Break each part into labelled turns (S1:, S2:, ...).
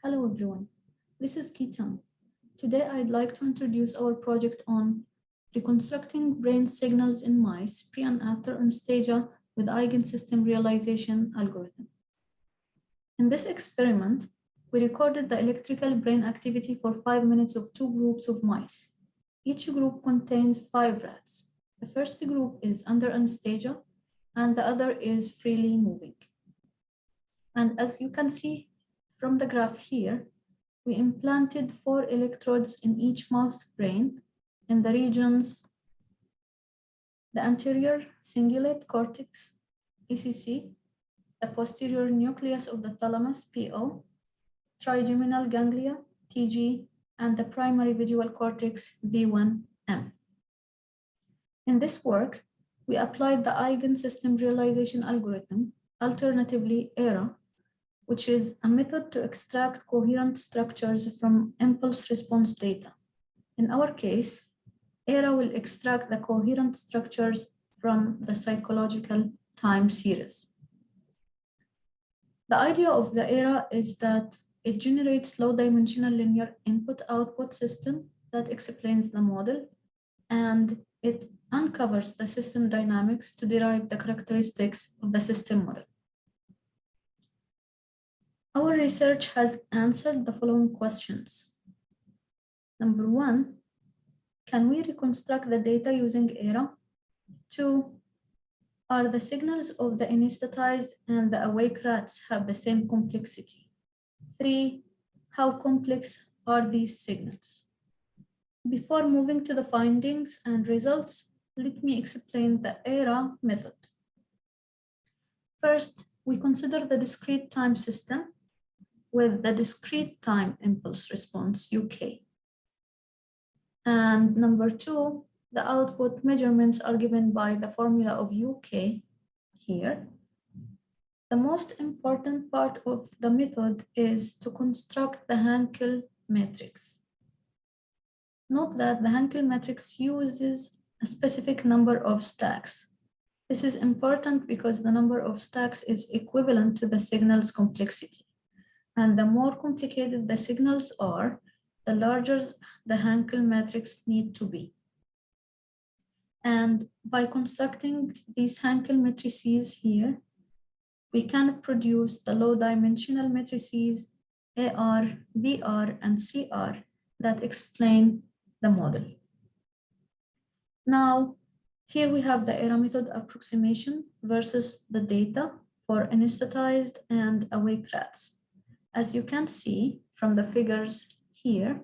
S1: Hello everyone, this is Khitam. Today I'd like to introduce our project on reconstructing brain signals in mice pre and after anesthesia with eigensystem realization algorithm. In this experiment, we recorded the electrical brain activity for 5 minutes of two groups of mice. Each group contains 5 rats. The first group is under anesthesia and the other is freely moving. And as you can see from the graph here, we implanted 4 electrodes in each mouse brain in the regions the anterior cingulate cortex, ECC, the posterior nucleus of the thalamus, PO, trigeminal ganglia, TG, and the primary visual cortex, V1M. In this work, we applied the eigensystem realization algorithm, alternatively ERA, which is a method to extract coherent structures from impulse response data. In our case, ERA will extract the coherent structures from the psychological time series. The idea of the ERA is that it generates low-dimensional linear input-output system that explains the model, and it uncovers the system dynamics to derive the characteristics of the system model. Our research has answered the following questions. Number 1, can we reconstruct the data using ERA? 2, are the signals of the anesthetized and the awake rats have the same complexity? 3, how complex are these signals? Before moving to the findings and results, let me explain the ERA method. First, we consider the discrete time system with the discrete time impulse response, UK. And number 2, the output measurements are given by the formula of UK here. The most important part of the method is to construct the Hankel matrix. Note that the Hankel matrix uses a specific number of stacks. This is important because the number of stacks is equivalent to the signal's complexity. And the more complicated the signals are, the larger the Hankel matrix need to be. And by constructing these Hankel matrices here, we can produce the low-dimensional matrices AR, BR, and CR that explain the model. Now, here we have the ERA method approximation versus the data for anesthetized and awake rats. As you can see from the figures here,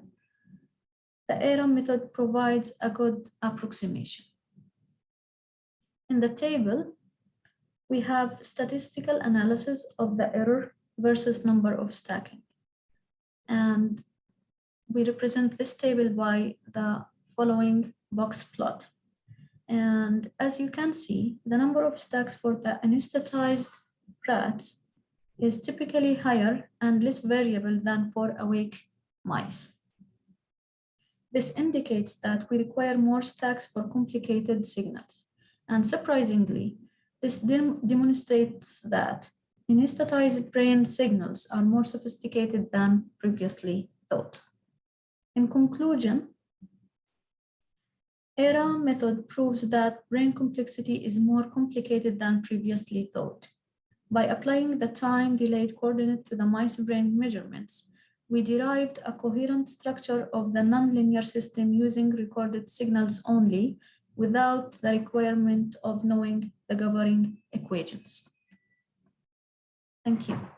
S1: the ERA method provides a good approximation. In the table, we have statistical analysis of the error versus number of stacking. And we represent this table by the following box plot. And as you can see, the number of stacks for the anesthetized rats is typically higher and less variable than for awake mice. This indicates that we require more stacks for complicated signals. And surprisingly, this demonstrates that anesthetized brain signals are more sophisticated than previously thought. In conclusion, ERA method proves that brain complexity is more complicated than previously thought. By applying the time-delayed coordinate to the mice brain measurements, we derived a coherent structure of the nonlinear system using recorded signals only, without the requirement of knowing the governing equations. Thank you.